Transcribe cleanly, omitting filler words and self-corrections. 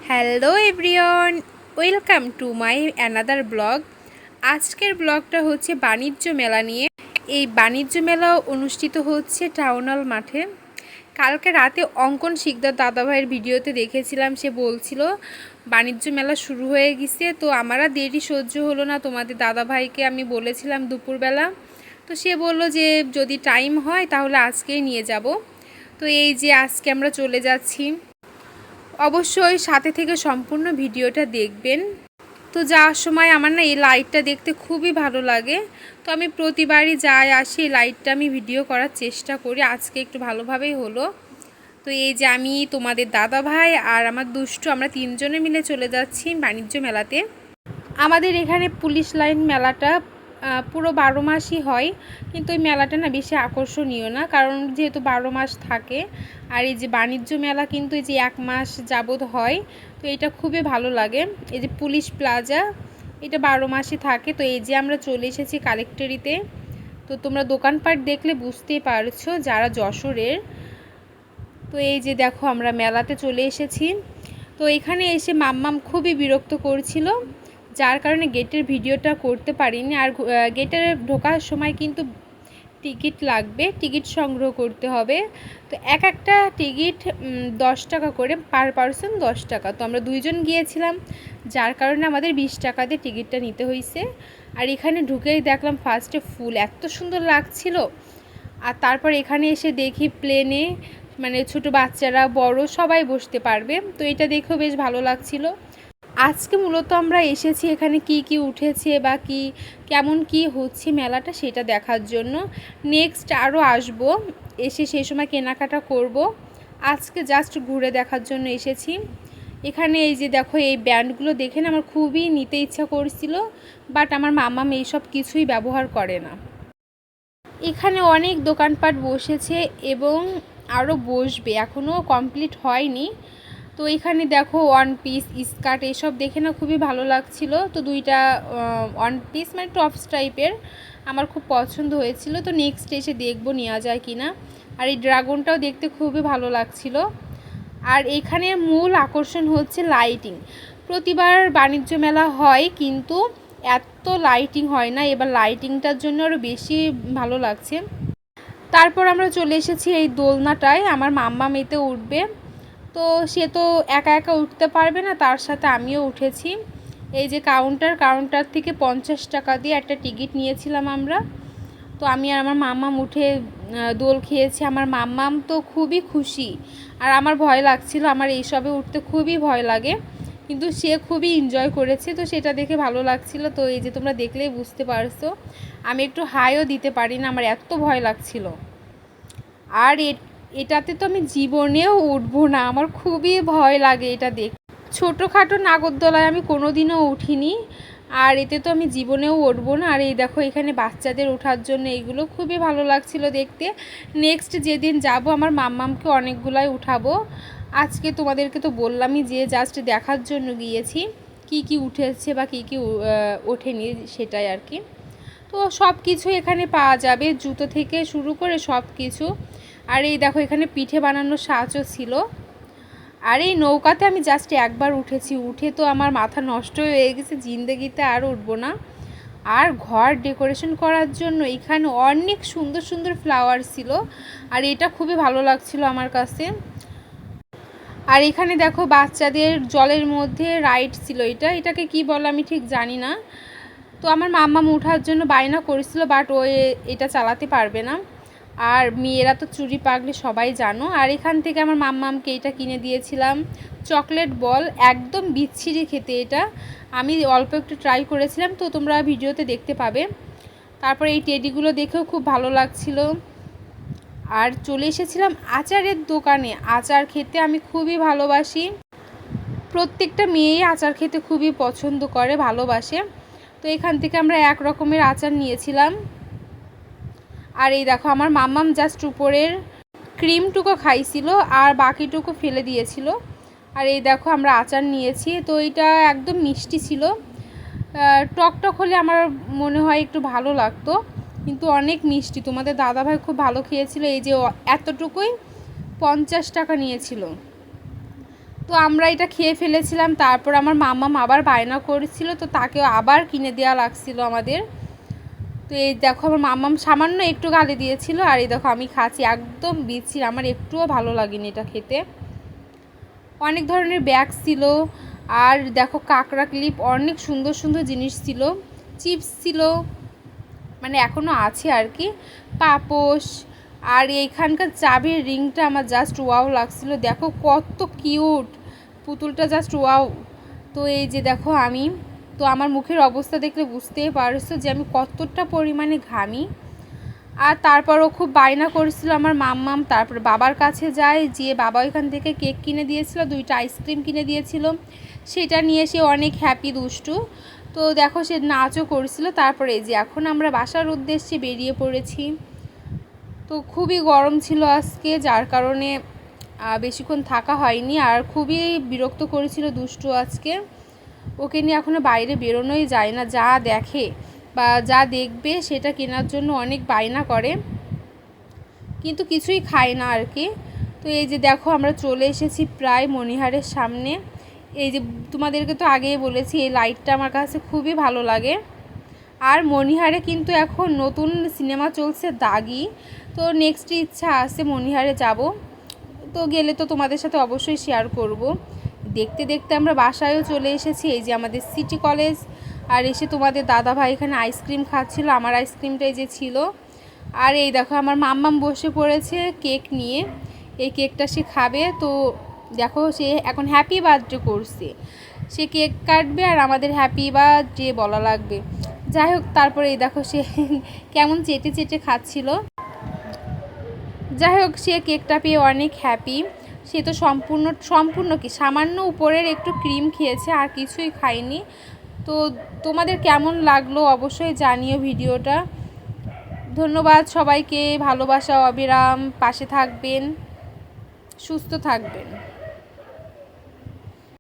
Hello everyone, welcome to my another blog. আজকের ব্লগটা হচ্ছে বাণিজ্য মেলা নিয়ে। এই বাণিজ্য মেলা অনুষ্ঠিত হচ্ছে টাউন হল মাঠে। কালকে রাতে অঙ্কন শিকদার দাদাভাইয়ের ভিডিওতে দেখেছিলাম, সে বলছিল বাণিজ্য মেলা শুরু হয়ে গেছে। তো আমার আর দেরি সহ্য হলো না, তোমাদের দাদাভাইকে আমি বলেছিলাম দুপুরবেলা। তো সে বলল যে যদি টাইম হয় তাহলে আজকেই নিয়ে যাব। তো এই যে আজকে আমরা চলে যাচ্ছি। অবশ্যই সাথে থেকে সম্পূর্ণ ভিডিওটা দেখবেন। তো যাওয়ার সময় আমার না এই লাইটটা দেখতে খুবই ভালো লাগে। তো আমি প্রতিবারই যাই আসি এই লাইটটা আমি ভিডিও করার চেষ্টা করি। আজকে একটু ভালোভাবেই হলো। তো এই যে আমি, তোমাদের দাদা ভাই আর আমার দুষ্টু, আমরা তিনজনে মিলে চলে যাচ্ছি বাণিজ্য মেলাতে। আমাদের এখানে পুলিশ লাইন মেলাটা পুরো 12 মাসই হয়, কিন্তু ওই মেলাটা না বেশি আকর্ষণীয় না, কারণ যেহেতু 12 মাস থাকে। আর এই যে বাণিজ্য মেলা কিন্তু এই যে 1 মাস যাবত হয়। তো এটা খুবই ভালো লাগে। এই যে পুলিশ প্লাজা, এটা 12 মাসই থাকে। তো এই যে আমরা চলে এসেছি কালেক্টরিতে। তো তোমরা দোকানপাট দেখলে বুঝতেই পারছো যারা যশোরের। তো এই যে দেখো আমরা মেলাতে চলে এসেছি। তো এখানে এসে মাম্মাম খুবই বিরক্ত করছিল, যার কারণে গেটের ভিডিওটা করতে পারিনি। আর গেটে ঢোকার সময় কিন্তু টিকিট লাগবে, টিকিট সংগ্রহ করতে হবে। তো একটা টিকিট 10 টাকা করে, পার পারসন 10 টাকা। তো আমরা দুইজন গিয়েছিলাম, যার কারণে আমাদের 20 টাকা দিয়ে টিকিটটা নিতে হয়েছে। আর এখানে ঢুকেই দেখলাম ফার্স্টে ফুল এত সুন্দর লাগছিল। আর তারপর এখানে এসে দেখি প্লেনে মানে ছোট বাচ্চারা বড় সবাই বসতে পারবে। তো এটা দেখেও বেশ ভালো লাগছিল। আজকে মূলত আমরা এসেছি এখানে কি কি উঠেছে বা কেমন কি হচ্ছে মেলাটা সেটা দেখার জন্য। নেক্সট আরও আসবো, এসে সেই সময় কেনাকাটা করব। আজকে জাস্ট ঘুরে দেখার জন্য এসেছি। এখানে এই যে দেখো এই ব্যান্ডগুলো দেখে না আমার খুবই নিতে ইচ্ছা করছিল, বাট আমার মাম্মাম এইসব কিছুই ব্যবহার করে না। এখানে অনেক দোকানপাট বসেছে এবং আরও বসবে, এখনও কমপ্লিট হয়নি। তো এখানে দেখো ওয়ান পিস স্কার্ট এসব দেখে না খুবই ভালো লাগছিল। তো দুইটা ওয়ান পিস মানে টপস টাইপের আমার খুব পছন্দ হয়েছিল। তো নেক্সট এসে দেখবো নেওয়া যায় কি না। আর এই ড্রাগনটাও দেখতে খুবই ভালো লাগছিল। আর এখানে মূল আকর্ষণ হচ্ছে লাইটিং। প্রতিবার বাণিজ্য মেলা হয় কিন্তু এত লাইটিং হয় না, এবার লাইটিংটার জন্য আরও বেশি ভালো লাগছে। তারপর আমরা চলে এসেছি এই দোলনাটায়, আমার মাম্মা মেতে উঠবে। তো সে তো একা একা উঠতে পারবে না, তার সাথে আমিও উঠেছি। এই যে কাউন্টার থেকে 50 টাকা দিয়ে একটা টিকিট নিয়েছিলাম আমরা। তো আমি আর আমার মাম্মাম উঠে দোল খেয়েছি। আমার মাম্মাম তো খুবই খুশি, আর আমার ভয় লাগছিল, আমার এইসবে উঠতে খুবই ভয় লাগে, কিন্তু সে খুবই এনজয় করেছে। তো সেটা দেখে ভালো লাগছিল। তো এই যে তোমরা দেখলেই বুঝতে পারছো আমি একটু হাইও দিতে পারি না, আমার এত ভয় লাগছিল। আর এটাতে তো আমি জীবনেও উঠবো না, আমার খুবই ভয় লাগে এটা দেখ। ছোটোখাটো নাগরদোলায় আমি কোনোদিনও উঠিনি, আর এতে তো আমি জীবনেও উঠবো না। আর এই দেখো এখানে বাচ্চাদের ওঠার জন্য এইগুলো খুবই ভালো লাগছিল দেখতে। নেক্সট যেদিন যাব আমার মাম্মামকে অনেকগুলাই উঠাবো। আজকে তোমাদেরকে তো বললামই যে জাস্ট দেখার জন্য গিয়েছি কি কি উঠেছে বা কি কি ওঠেনি সেটাই আর কি। তো সব কিছু এখানে পাওয়া যাবে, জুতো থেকে শুরু করে সব কিছু। আর এই দেখো এখানে পিঠে বানানোর সাহায্য ছিল। আর এই নৌকাতে আমি জাস্ট একবার উঠেছি, উঠে তো আমার মাথা নষ্ট হয়ে গেছে, জিন্দেগিতে আর উঠবো না। আর ঘর ডেকোরেশন করার জন্য এখানে অনেক সুন্দর সুন্দর ফ্লাওয়ার ছিল, আর এটা খুবই ভালো লাগছিল আমার কাছে। আর এখানে দেখো বাচ্চাদের জলের মধ্যে রাইড ছিল, এটাকে কি বলে আমি ঠিক জানি না। তো আমার মাম্মাম ওঠার জন্য বায়না করেছিল, বাট ও এটা চালাতে পারবে না। আর মেয়েরা তো চুরি পাগলি সবাই জানো। আর এখান থেকে আমার মাম্মামকে এটা কিনে দিয়েছিলাম, চকলেট বল, একদম বিচ্ছিরি খেতে এটা। আমি অল্প একটু ট্রাই করেছিলাম, তো তোমরা ভিডিওতে দেখতে পাবে। তারপরে এই টেডিগুলো দেখেও খুব ভালো লাগছিল। আর চলে এসেছিলাম আচারের দোকানে। আচার খেতে আমি খুবই ভালোবাসি, প্রত্যেকটা মেয়েই আচার খেতে খুবই পছন্দ করে, ভালোবাসে। তো এখান থেকে আমরা এক রকমের আচার নিয়েছিলাম। আর এই দেখো আমার মাম্মাম জাস্ট উপরের ক্রিমটুকু খাইছিল আর বাকিটুকু ফেলে দিয়েছিল। আর এই দেখো আমরা আচার নিয়েছি, তো এটা একদম মিষ্টি ছিল। টক হলে আমার মনে হয় একটু ভালো লাগতো, কিন্তু অনেক মিষ্টি। তোমাদের দাদাভাই খুব ভালো খেয়েছিল। এই যে এতটুকুই 50 টাকা নিয়েছিল। তো তো আমরা এটা খেয়ে ফেলেছিলাম। তারপর আমার মাম্মাম আবার বায়না করেছিল, তো তাকেও আবার কিনে দেওয়া লাগছিল আমাদের। তো এই দেখো আমার মাম্মাম সামান্য একটু গালে দিয়েছিল, আর এই দেখো আমি খাচ্ছি, একদম বিচ্ছিরি, আমার একটুও ভালো লাগেনি এটা খেতে। অনেক ধরনের ব্যাগ ছিল, আর দেখো কাঁকড়া ক্লিপ, অনেক সুন্দর সুন্দর জিনিস ছিল, চিপস ছিল, মানে এখনও আছে আর কি, পাপোশ। আর এইখানকার চাবির রিংটা আমার জাস্ট ওয়াও লাগছিল, দেখো কত কিউট পুতুলটা, জাস্ট ওয়াও। তো এই যে দেখো আমি, তো আমার মুখের অবস্থা দেখলে বুঝতেই পারছো যে আমি কতটা পরিমাণে ঘামি। আর তারপরও খুব বায়না করেছিল আমার মাম্মাম। তারপর বাবার কাছে যায়, যেয়ে বাবা ওইখান থেকে কেক কিনে দিয়েছিল, 2টা আইসক্রিম কিনে দিয়েছিল, সেটা নিয়ে সে অনেক হ্যাপি দুষ্টু। তো দেখো সে নাচও করেছিল। তারপরে এই যে এখন আমরা বাসার উদ্দেশ্যে বেরিয়ে পড়েছি। তো খুবই গরম ছিল আজকে, যার কারণে বেশিক্ষণ থাকা হয়নি, আর খুবই বিরক্ত করেছিল দুষ্টু আজকে। ওকে নিয়ে এখনও বাইরে বেরোনোই যায় না, যা দেখে বা যা দেখবে সেটা কেনার জন্য অনেক বায়না করে, কিন্তু কিছুই খায় না আর কি। তো এই যে দেখো আমরা চলে এসেছি প্রায় মণিহারের সামনে। এই যে তোমাদেরকে তো আগেই বলেছি এই লাইটটা আমার কাছে খুবই ভালো লাগে। আর মণিহারে কিন্তু এখন নতুন সিনেমা চলছে দাগি, তো নেক্সট ইচ্ছা আছে মণিহারে যাব, তো গেলে তো তোমাদের সাথে অবশ্যই শেয়ার করব। দেখতে দেখতে আমরা বাসায়ও চলে এসেছি, এই যে আমাদের সিটি কলেজ। আর এসে তোমাদের দাদা ভাই এখানে আইসক্রিম খাচ্ছিল, আমার আইসক্রিমটাই যে ছিল। আর এই দেখো আমার মাম্মাম বসে পড়েছে কেক নিয়ে, এই কেকটা সে খাবে। তো দেখো সে এখন হ্যাপি বার্থডে করছে, সে কেক কাটবে আর আমাদের হ্যাপি বার্থডে বলা লাগবে। যাই হোক, তারপরে এই দেখো সে কেমন চেটে চেটে খাচ্ছিল। যাই হোক, সে কেকটা পেয়ে অনেক হ্যাপি। সে তো সম্পূর্ণ কি সামান্য উপরের একটু ক্রিম খেয়েছে, আর কিছুই খায়নি। তো তোমাদের কেমন লাগলো অবশ্যই জানিও ভিডিওটা। ধন্যবাদ সবাইকে, ভালোবাসা অবিরাম, পাশে থাকবেন, সুস্থ থাকবেন।